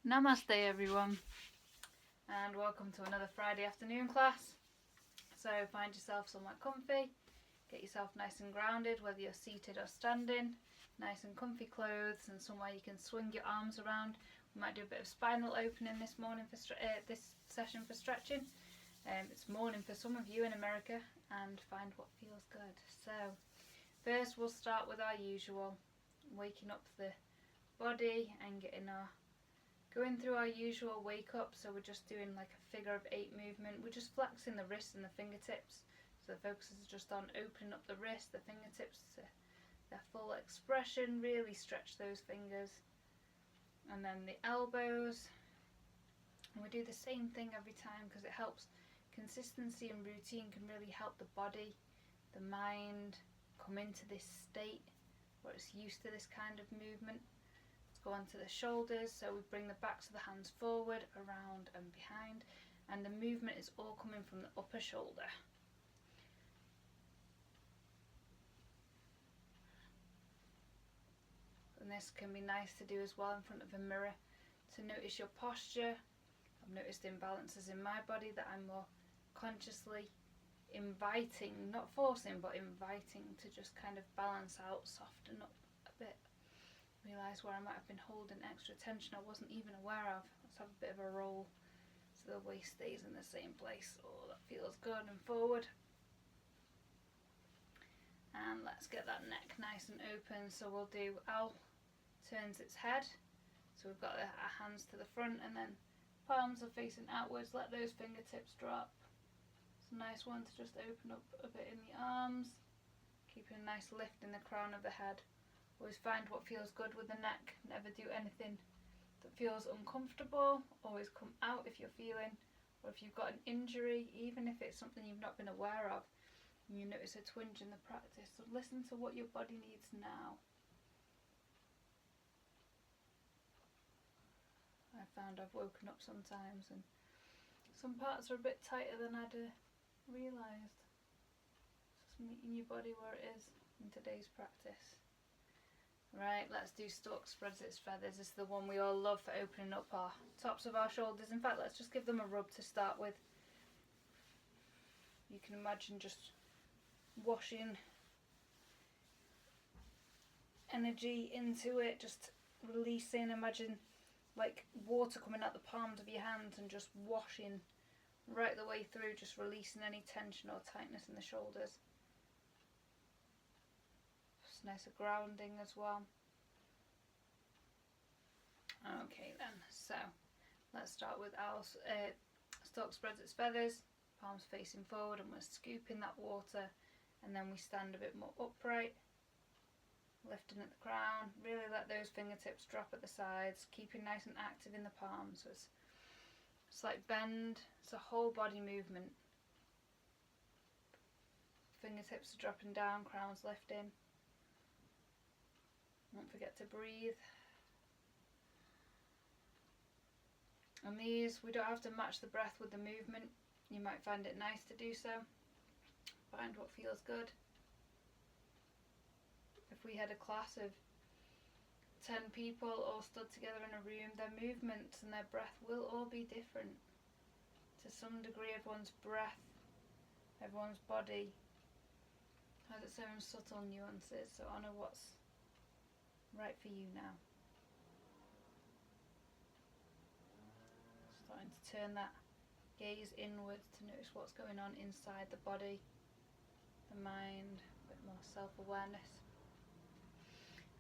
Namaste everyone, and welcome to another Friday afternoon class. So find yourself somewhere comfy, get yourself nice and grounded, whether you're seated or standing, nice and comfy clothes and somewhere you can swing your arms around. We might do a bit of spinal opening this morning for this session for stretching. It's morning for some of you in America, and find what feels good. So first we'll start with our usual, waking up the body and going through our usual wake up. So we're just doing like a figure of 8 movement. We're just flexing the wrists and the fingertips. So the focus is just on opening up the wrist, the fingertips to their full expression. Really stretch those fingers. And then the elbows. And we do the same thing every time because it helps. Consistency and routine can really help the body, the mind come into this state where it's used to this kind of movement. Go onto the shoulders, so we bring the backs of the hands forward, around and behind, and the movement is all coming from the upper shoulder. And this can be nice to do as well in front of a mirror to notice your posture. I've noticed imbalances in my body that I'm more consciously inviting, not forcing, but inviting to just kind of balance out, soften up a bit. Realise where I might have been holding extra tension I wasn't even aware of. Let's have a bit of a roll so the waist stays in the same place. Oh, that feels good. And forward. And let's get that neck nice and open. So we'll do Al turns its head. So we've got our hands to the front and then palms are facing outwards. Let those fingertips drop. It's a nice one to just open up a bit in the arms. Keeping a nice lift in the crown of the head. Always find what feels good with the neck. Never do anything that feels uncomfortable. Always come out if you're feeling, or if you've got an injury, even if it's something you've not been aware of, and you notice a twinge in the practice. So listen to what your body needs now. I found I've woken up sometimes and some parts are a bit tighter than I'd realised. Just meeting your body where it is in today's practice. Right, let's do stalk spreads its feathers. This is the one we all love for opening up our tops of our shoulders. In fact, let's just give them a rub to start with. You can imagine just washing energy into it, just releasing. Imagine like water coming out the palms of your hands and just washing right the way through, just releasing any tension or tightness in the shoulders. Nicer grounding as well. Okay then, so let's start with our stalk spreads its feathers, palms facing forward, and we're scooping that water, and then we stand a bit more upright, lifting at the crown. Really let those fingertips drop at the sides, keeping nice and active in the palms. So it's like bend, it's a whole body movement. Fingertips are dropping down, crown's lifting. Don't forget to breathe. And these, we don't have to match the breath with the movement. You might find it nice to do so. Find what feels good. If we had a class of 10 people all stood together in a room, their movements and their breath will all be different. To some degree, everyone's breath, everyone's body has its own subtle nuances, so honour what's right for you now. Starting to turn that gaze inwards to notice what's going on inside the body, the mind, a bit more self-awareness.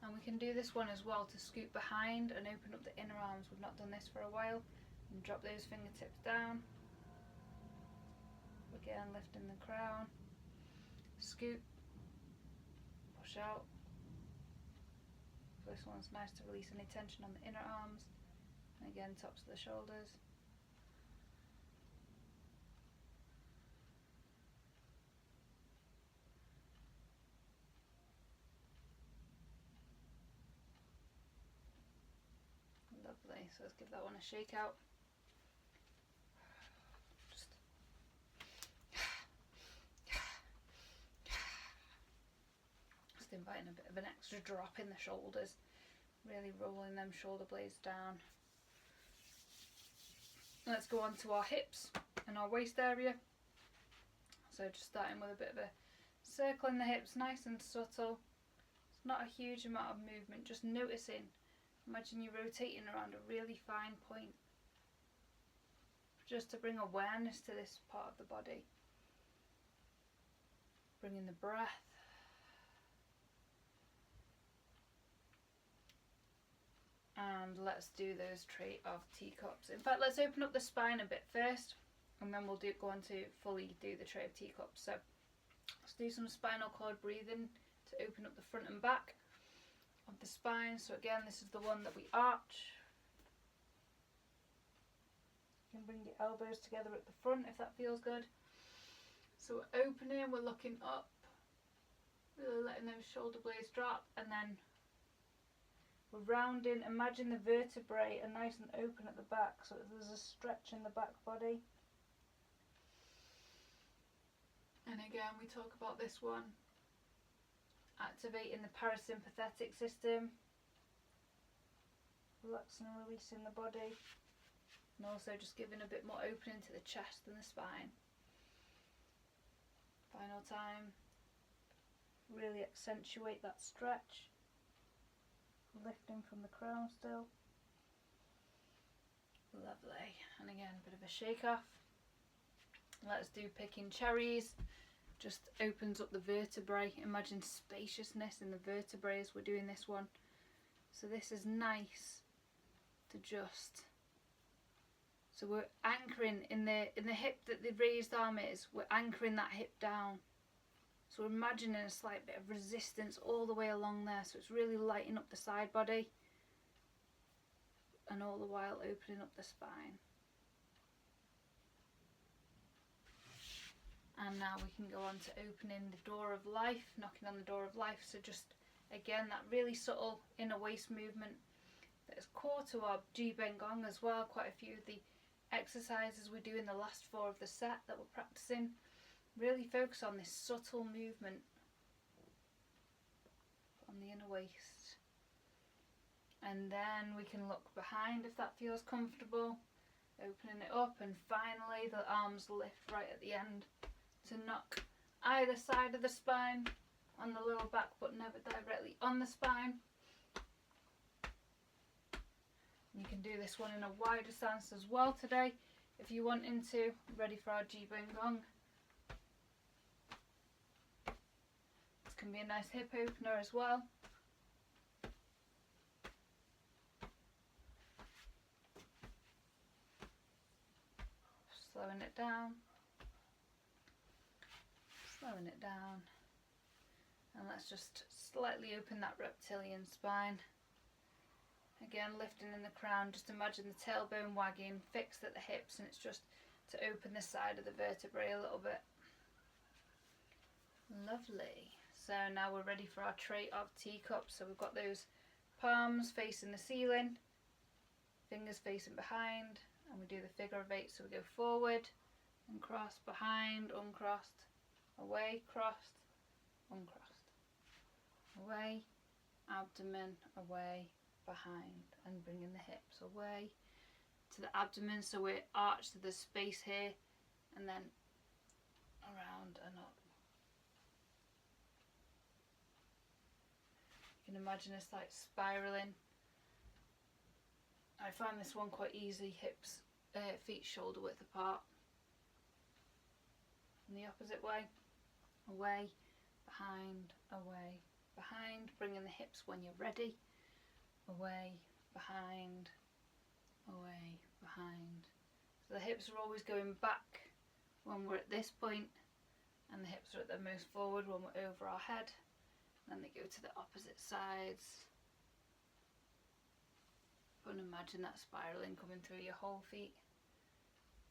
And we can do this one as well to scoop behind and open up the inner arms. We've not done this for a while. And drop those fingertips down. Again, lifting the crown. Scoop. Push out. This one's nice to release any tension on the inner arms, and again tops of the shoulders. Lovely, so let's give that one a shake out. Just inviting a bit of an extra drop in the shoulders, really rolling them shoulder blades down, let's go on to our hips and our waist area. So just starting with a bit of a circle in the hips, nice and subtle. It's not a huge amount of movement, just noticing. Imagine you're rotating around a really fine point, just to bring awareness to this part of the body. Bring in the breath. And let's do those tray of teacups. In fact, let's open up the spine a bit first, and then we'll go on to fully do the tray of teacups. So let's do some spinal cord breathing to open up the front and back of the spine. So again, this is the one that we arch. You can bring your elbows together at the front if that feels good. So we're opening, we're looking up, really letting those shoulder blades drop, and then we're rounding. Imagine the vertebrae are nice and open at the back, so there's a stretch in the back body. And again, we talk about this one, activating the parasympathetic system, relaxing and releasing the body, and also just giving a bit more opening to the chest and the spine. Final time, really accentuate that stretch. Lifting from the crown still. Lovely. And again, a bit of a shake off. Let's do picking cherries. Just opens up the vertebrae. Imagine spaciousness in the vertebrae as we're doing this one. So this is nice to just, so we're anchoring in the hip that the raised arm is. We're anchoring that hip down. So we're imagining a slight bit of resistance all the way along there, so it's really lighting up the side body, and all the while opening up the spine. And now we can go on to opening the door of life, knocking on the door of life. So just again, that really subtle inner waist movement that is core to our Ji Ben Gong as well. Quite a few of the exercises we do in the last 4 of the set that we're practicing really focus on this subtle movement on the inner waist. And then we can look behind if that feels comfortable, opening it up, and finally the arms lift right at the end to knock either side of the spine on the lower back, but never directly on the spine. You can do this one in a wider stance as well today if you're wanting to. Ready for our Ji Ben Gong. Can be a nice hip opener as well. Slowing it down, slowing it down, and let's just slightly open that reptilian spine. Again, lifting in the crown, just imagine the tailbone wagging, fixed at the hips, and it's just to open the side of the vertebrae a little bit. Lovely. So now we're ready for our tray of teacups. So we've got those palms facing the ceiling, fingers facing behind, and we do the figure of 8. So we go forward and cross, behind, uncrossed, away, crossed, uncrossed, away, abdomen, away, behind, and bringing the hips away to the abdomen. So we're arched to the space here, and then around and up. You can imagine it's like spiraling. I find this one quite easy, hips, feet shoulder width apart. And the opposite way, away, behind, away, behind, bringing the hips when you're ready, away, behind, away, behind. So the hips are always going back when we're at this point, and the hips are at their most forward when we're over our head. Then they go to the opposite sides. And imagine that spiraling coming through your whole feet.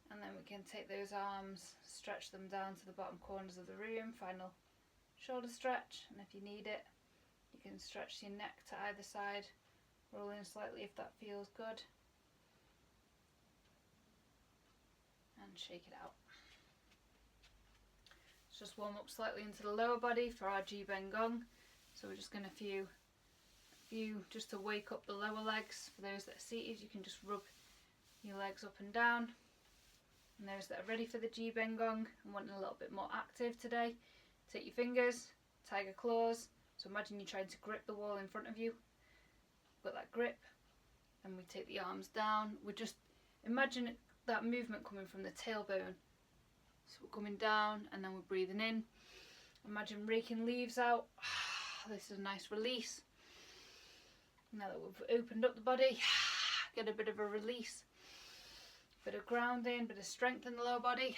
And then we can take those arms, stretch them down to the bottom corners of the room. Final shoulder stretch, and if you need it, you can stretch your neck to either side, roll in slightly if that feels good, and shake it out. Let's just warm up slightly into the lower body for our Ji Ben Gong. So we're just going to few just to wake up the lower legs. For those that are seated, you can just rub your legs up and down. And those that are ready for the Ji Ben Gong and wanting a little bit more active today, take your fingers, tiger claws. So imagine you're trying to grip the wall in front of you. Got that grip, and we take the arms down. We just imagine that movement coming from the tailbone. So we're coming down and then we're breathing in. Imagine raking leaves out. This is a nice release. Now that we've opened up the body, get a bit of a release. Bit of grounding, bit of strength in the lower body.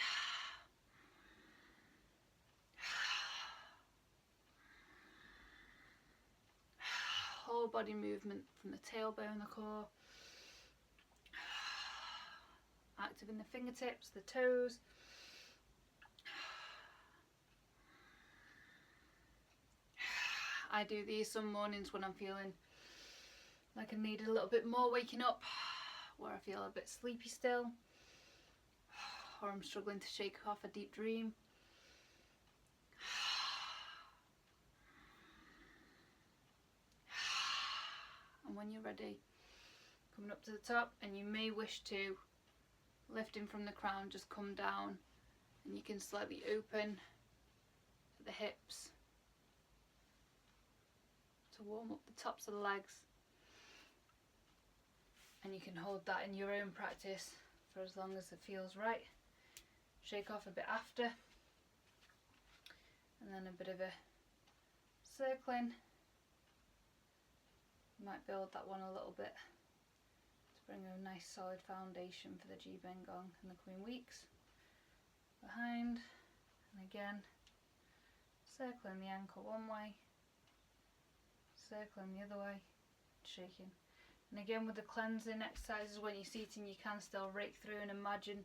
Whole body movement from the tailbone, the core. Active in the fingertips, the toes. I do these some mornings when I'm feeling like I need a little bit more waking up, where I feel a bit sleepy still, or I'm struggling to shake off a deep dream. And when you're ready, coming up to the top, and you may wish to, lifting from the crown, just come down, and you can slightly open the hips to warm up the tops of the legs. And you can hold that in your own practice for as long as it feels right. Shake off a bit after, and then a bit of a circling. You might build that one a little bit to bring a nice solid foundation for the Ji Ben Gong in the coming weeks. Behind, and again, circling the ankle one way, circling the other way, shaking. And again, with the cleansing exercises, when you're seating, you can still rake through and imagine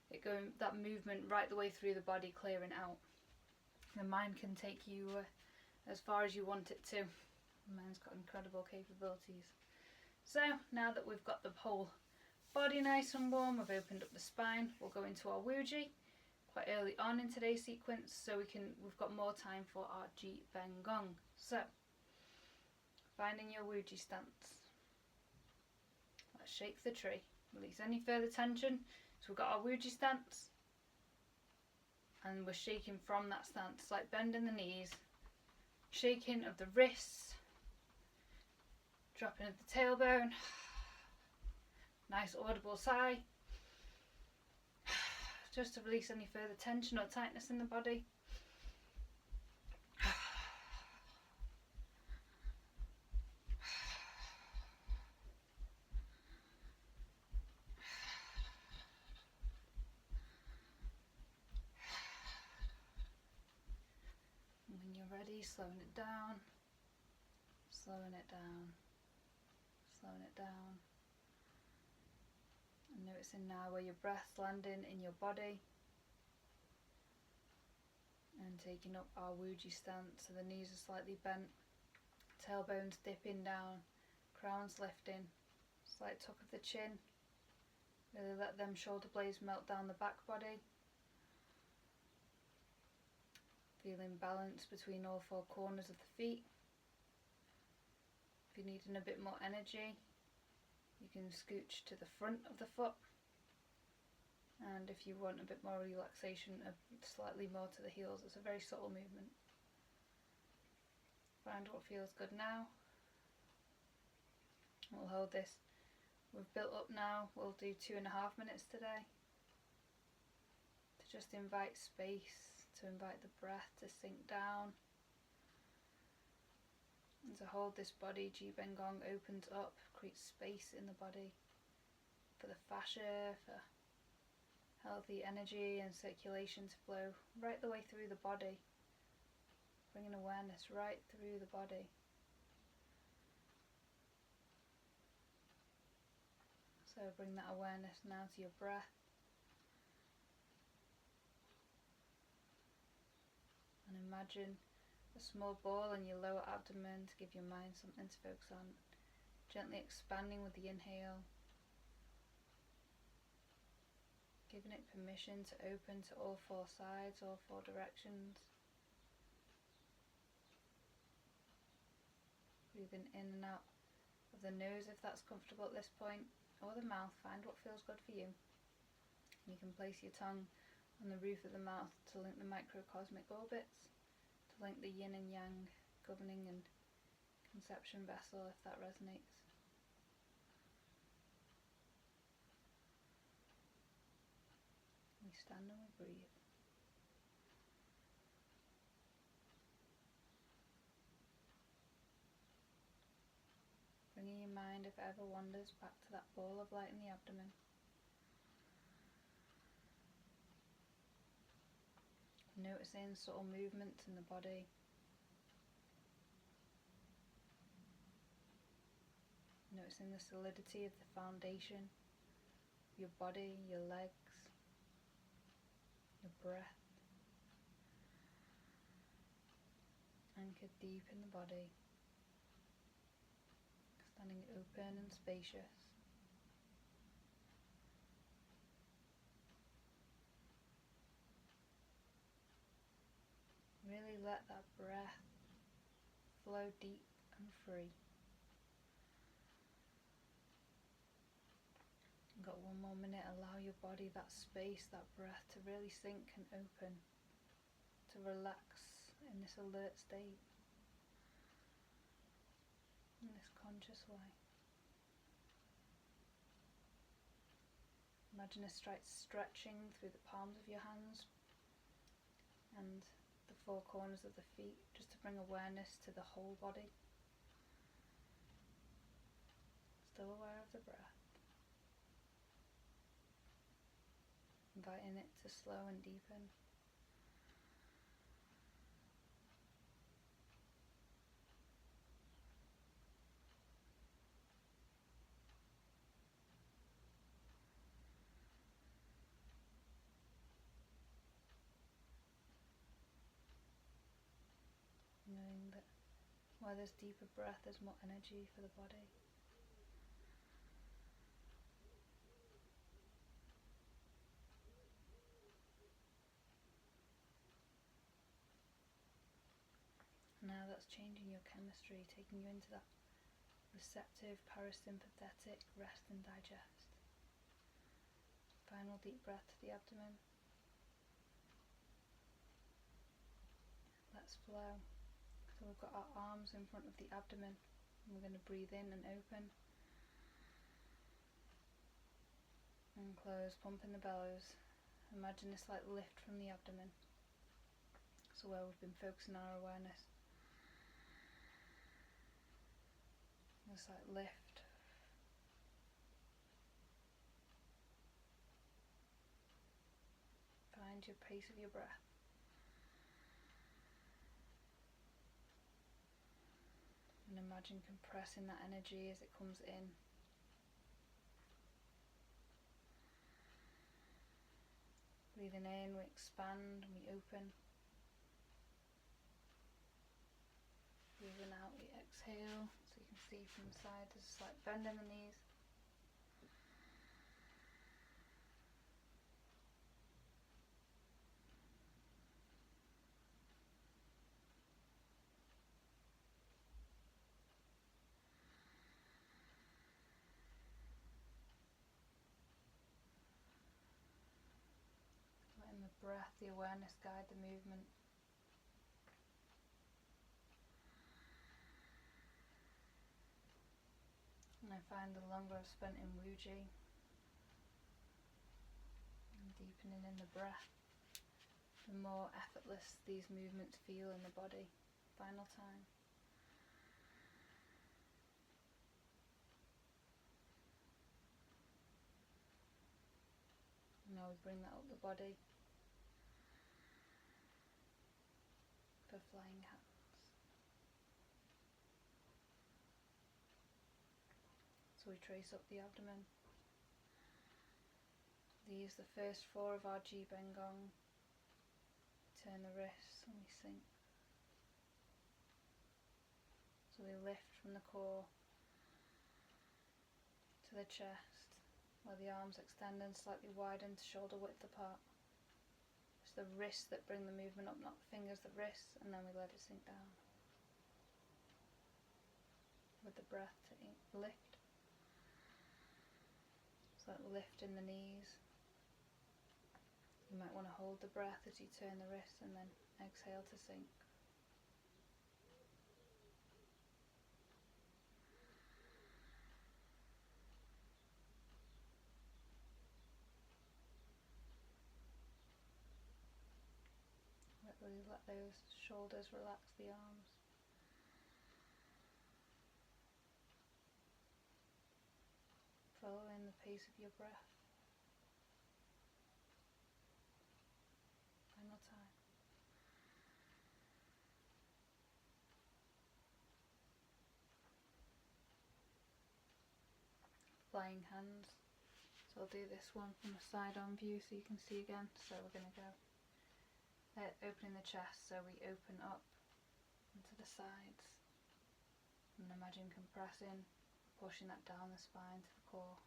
it going, that movement right the way through the body, clearing out. The mind can take you as far as you want it to. The mind's got incredible capabilities. So now that we've got the whole body nice and warm, we've opened up the spine, we'll go into our Wuji quite early on in today's sequence, so we've got more time for our Ji Ben Gong. So, finding your Wuji stance. Let's shake the tree. Release any further tension. So we've got our Wuji stance, and we're shaking from that stance, like bending the knees, shaking of the wrists, dropping of the tailbone, nice audible sigh, just to release any further tension or tightness in the body. When you're ready, slowing it down, slowing it down, slowing it down. And noticing now where your breath's landing in your body. And taking up our Wuji stance, so the knees are slightly bent, tailbones dipping down, crown's lifting, slight tuck of the chin. Really let them shoulder blades melt down the back body. Feeling balance between all four corners of the feet. If you're needing a bit more energy, you can scooch to the front of the foot. And if you want a bit more relaxation, slightly more to the heels. It's a very subtle movement. Find what feels good now. We'll hold this. We've built up now. We'll do 2.5 minutes today. To just invite space, to invite the breath to sink down. And to hold this body, Ji Ben Gong opens up, creates space in the body for the fascia, for healthy energy and circulation to flow right the way through the body, bringing awareness right through the body. So bring that awareness now to your breath, and imagine a small ball in your lower abdomen to give your mind something to focus on, gently expanding with the inhale, giving it permission to open to all four sides, all four directions. Breathing in and out of the nose if that's comfortable at this point, or the mouth, find what feels good for you. You can place your tongue on the roof of the mouth to link the microcosmic orbits, to link the yin and yang governing and conception vessel, if that resonates. We stand and we breathe. Bringing your mind, if it ever wanders, back to that ball of light in the abdomen. Noticing subtle movements in the body. Noticing the solidity of the foundation, your body, your legs, your breath. Anchored deep in the body, standing open and spacious. Really let that breath flow deep and free. You've got one more minute. Allow your body that space, that breath to really sink and open, to relax in this alert state, in this conscious way. Imagine a stretching through the palms of your hands and the four corners of the feet, just to bring awareness to the whole body. Still aware of the breath. Inviting it to slow and deepen. Knowing that where there's deeper breath, there's more energy for the body. Now that's changing your chemistry, taking you into that receptive, parasympathetic rest and digest. Final deep breath to the abdomen. Let's flow. So we've got our arms in front of the abdomen, and we're going to breathe in and open and close, pumping the bellows. Imagine a slight lift from the abdomen, so where we've been focusing our awareness. A slight lift. Find your pace of your breath. And imagine compressing that energy as it comes in. Breathing in, we expand and we open. Breathing out, we exhale. So you can see from the side there's a slight bend in the knees. Letting the breath, the awareness guide the movement. And I find the longer I've spent in Wuji and deepening in the breath, the more effortless these movements feel in the body. Final time. Now we bring that up the body for flying hands. So we trace up the abdomen. These are the first four of our Ji Ben Gong. Turn the wrists and we sink. So we lift from the core to the chest, where the arms extend and slightly widen to shoulder width apart. It's the wrists that bring the movement up, not the fingers, the wrists, and then we let it sink down. With the breath to lift. So that lift in the knees, You might want to hold the breath as you turn the wrist and then exhale to sink. Really let those shoulders relax, the arms. Following the pace of your breath. Final time. Flying hands. So I'll do this one from a side on view so you can see again. So we're going to go opening the chest, so we open up into the sides and imagine compressing, pushing that down the spine to the core.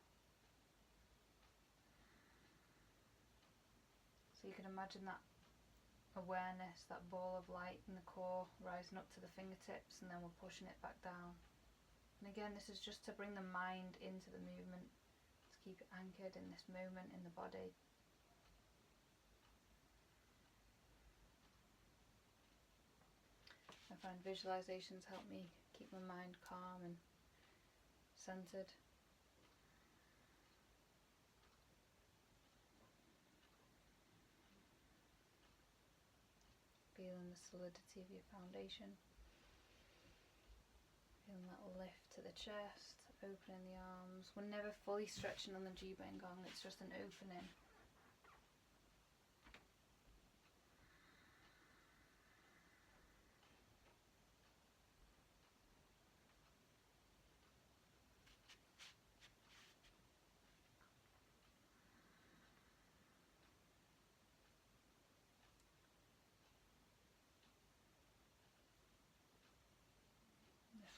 So you can imagine that awareness, that ball of light in the core rising up to the fingertips, and then we're pushing it back down. And again, this is just to bring the mind into the movement, to keep it anchored in this moment in the body. I find visualizations help me keep my mind calm and centered. Feeling the solidity of your foundation. Feeling that lift to the chest, opening the arms. We're never fully stretching on the Ji Ben Gong, it's just an opening.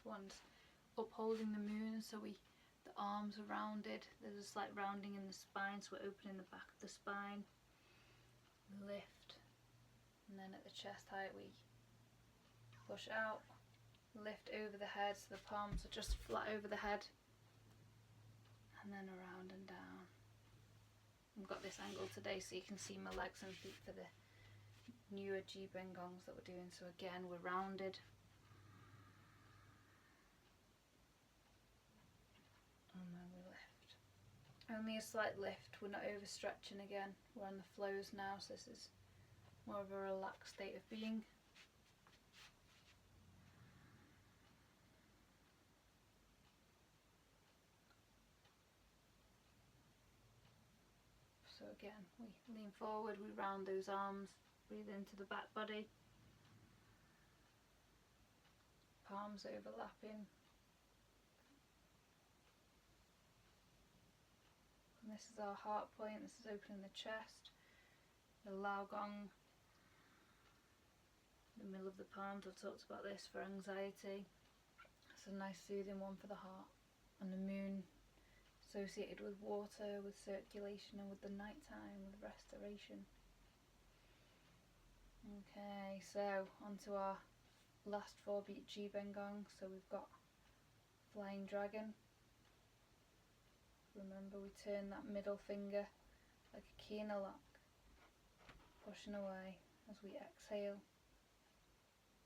One's upholding the moon, so the arms are rounded. There's a slight rounding in the spine, so we're opening the back of the spine. Lift, and then at the chest height we push out, lift over the head, so the palms are just flat over the head, and then around and down. I've got this angle today so you can see my legs and feet for the newer Ji Ben Gongs that we're doing. So again, we're rounded. And then we lift. Only a slight lift, we're not overstretching again. We're on the flows now, so this is more of a relaxed state of being. So again, we lean forward, we round those arms, breathe into the back body. Palms overlapping. And this is our heart point, this is opening the chest, the Lao Gong, the middle of the palms. I've talked about this for anxiety. It's a nice soothing one for the heart. And the moon associated with water, with circulation, and with the night time, with restoration. Okay, so onto our last 4 beat Ji Ben Gong. So we've got Flying Dragon. Remember, we turn that middle finger like a key in a lock, pushing away as we exhale,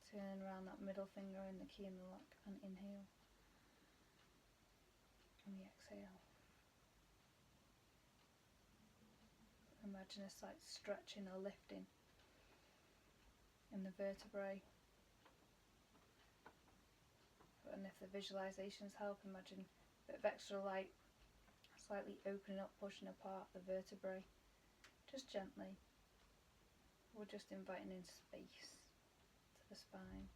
turning around that middle finger in the key in the lock, and inhale, and we exhale. Imagine a slight stretching or lifting in the vertebrae. And if the visualizations help, imagine a bit of extra light, slightly opening up, pushing apart the vertebrae, just gently. We're just inviting in space to the spine.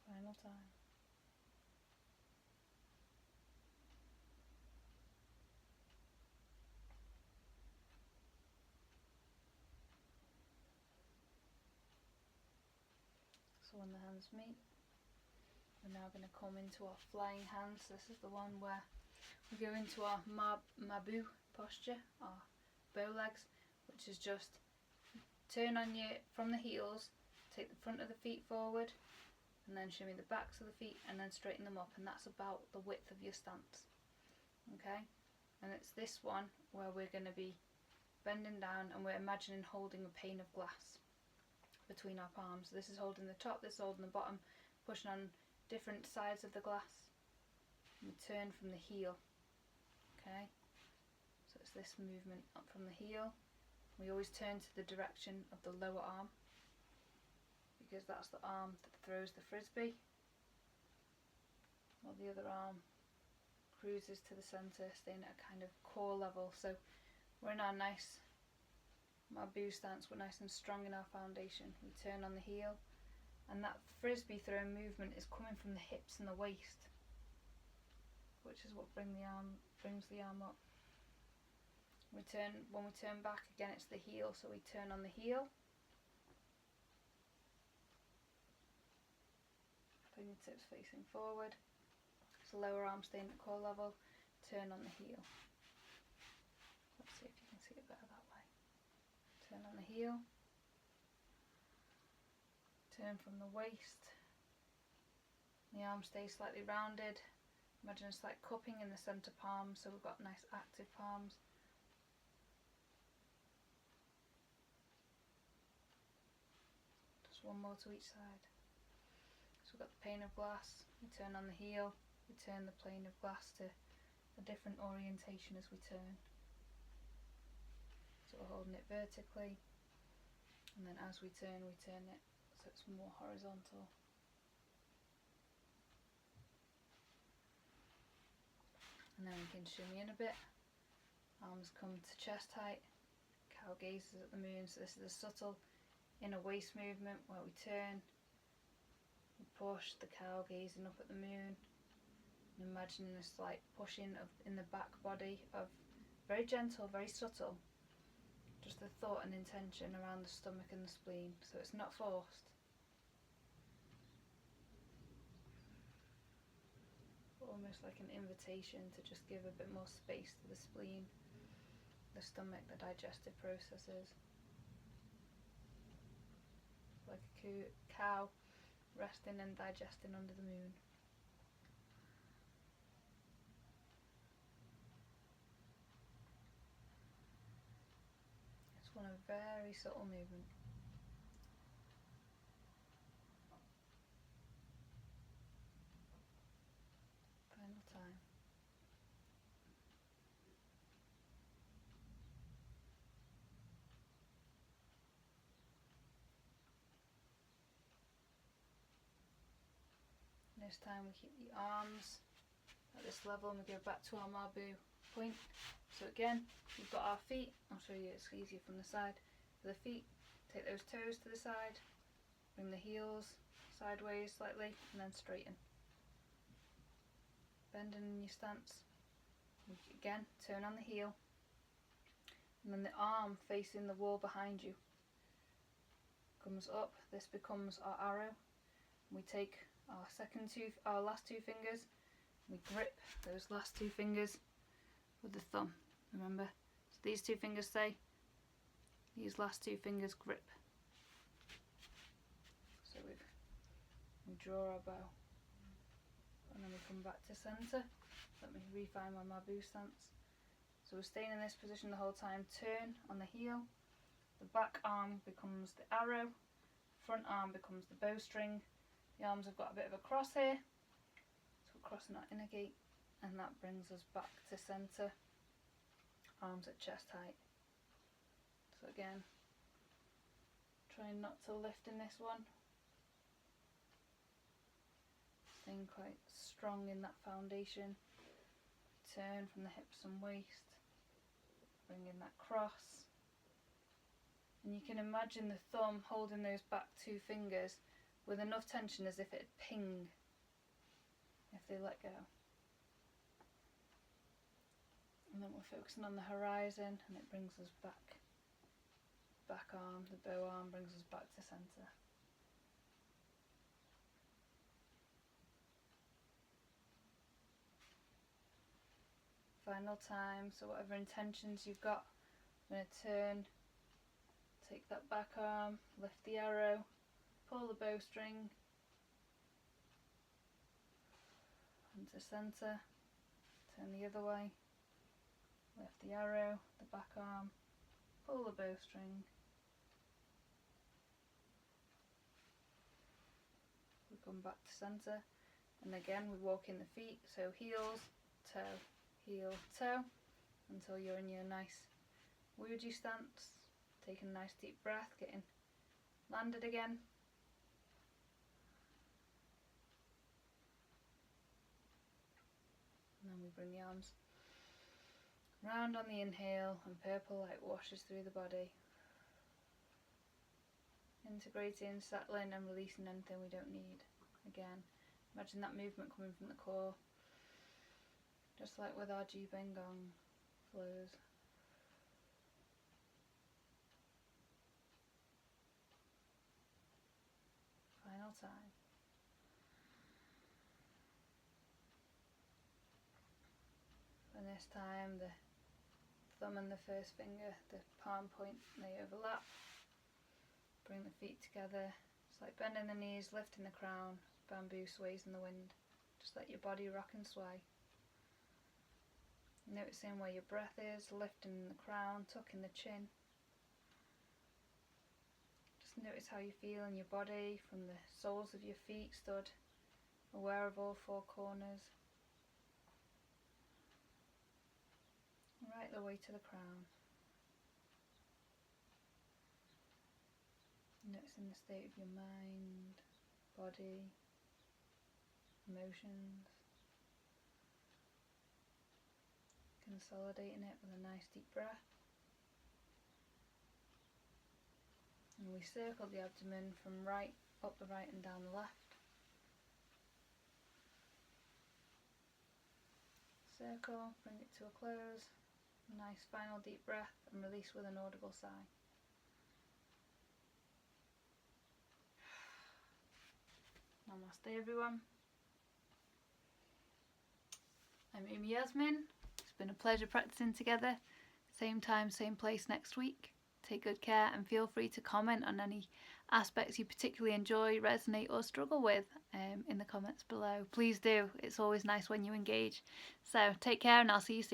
Final time. So when the hands meet, We're now going to come into our flying hands. This is the one where we go into our mabu posture, our bow legs, which is just turn on you from the heels, take the front of the feet forward, and then shimmy the backs of the feet, and then straighten them up, and that's about the width of your stance. Okay, and it's this one where we're going to be bending down, and we're imagining holding a pane of glass between our palms. This is holding the top, this is holding the bottom, pushing on different sides of the glass. And we turn from the heel. Okay, so it's this movement up from the heel. We always turn to the direction of the lower arm, because that's the arm that throws the frisbee, while the other arm cruises to the centre, staying at a kind of core level. So we're in our nice mabu stance, we're nice and strong in our foundation. We turn on the heel, and that frisbee throw movement is coming from the hips and the waist, which is what brings the arm up. When we turn back again, it's the heel, so we turn on the heel, fingertips facing forward, so lower arm staying at core level, turn on the heel. Let's see if you can see it better that way. Turn on the heel, turn from the waist, the arm stays slightly rounded. Imagine a slight cupping in the centre palm, so we've got nice active palms. Just one more to each side. So we've got the pane of glass, we turn on the heel, we turn the plane of glass to a different orientation as we turn. So we're holding it vertically, and then as we turn it so it's more horizontal. And then we can shimmy in a bit. Arms come to chest height, cow gazes at the moon, so this is a subtle inner waist movement where we turn, we push, the cow gazing up at the moon, and imagining a slight pushing in the back body of very gentle, very subtle, just the thought and intention around the stomach and the spleen, so it's not forced. Almost like an invitation to just give a bit more space to the spleen, the stomach, the digestive processes. Like a cow resting and digesting under the moon. It's one of very subtle movement. Final time. This time we keep the arms at this level, and we go back to our mabu point. So again, we've got our feet, I'll show you it's easier from the side. For the feet, take those toes to the side, bring the heels sideways slightly, and then straighten. Bending in your stance. Again, turn on the heel, and then the arm facing the wall behind you comes up. This becomes our arrow. We take our last two fingers, we grip those last two fingers with the thumb, remember, so these two fingers stay, these last two fingers grip. So we draw our bow, and then we come back to centre. Let me refine my mabu stance. So we're staying in this position the whole time. Turn on the heel, the back arm becomes the arrow, front arm becomes the bowstring. The arms have got a bit of a cross here, so we're crossing our inner gate, and that brings us back to centre, arms at chest height. So again, trying not to lift in this one, staying quite strong in that foundation. Turn from the hips and waist, bring in that cross, and you can imagine the thumb holding those back two fingers with enough tension as if it'd ping if they let go. And then we're focusing on the horizon, and it brings us back. Back arm, the bow arm brings us back to centre. Final time. So whatever intentions you've got, I'm going to turn, take that back arm, lift the arrow, pull the bowstring into centre, turn the other way, lift the arrow, the back arm, pull the bowstring, we come back to centre, and again we walk in the feet, so heels, toe, heel, toe, until you're in your nice Wuji stance, taking a nice deep breath, getting landed again. And then we bring the arms round on the inhale, and purple light washes through the body, integrating, settling and releasing anything we don't need. Again, imagine that movement coming from the core, just like with our Ji Ben Gong flows. Final time. And this time the thumb and the first finger, the palm point, they overlap. Bring the feet together. It's like bending the knees, lifting the crown. Bamboo sways in the wind. Just let your body rock and sway. Noticing where your breath is, lifting the crown, tucking the chin. Just notice how you feel in your body, from the soles of your feet stood, aware of all four corners. Right the way to the crown. Noticing the state of your mind, body, emotions. Consolidating it with a nice deep breath. And we circle the abdomen from right, up the right and down the left. Circle, bring it to a close. Nice final deep breath and release with an audible sigh. Namaste everyone. I'm Amy Yasmin. It's been a pleasure practicing together. Same time, same place next week. Take good care and feel free to comment on any aspects you particularly enjoy, resonate or struggle with in the comments below. Please do. It's always nice when you engage. So take care and I'll see you soon.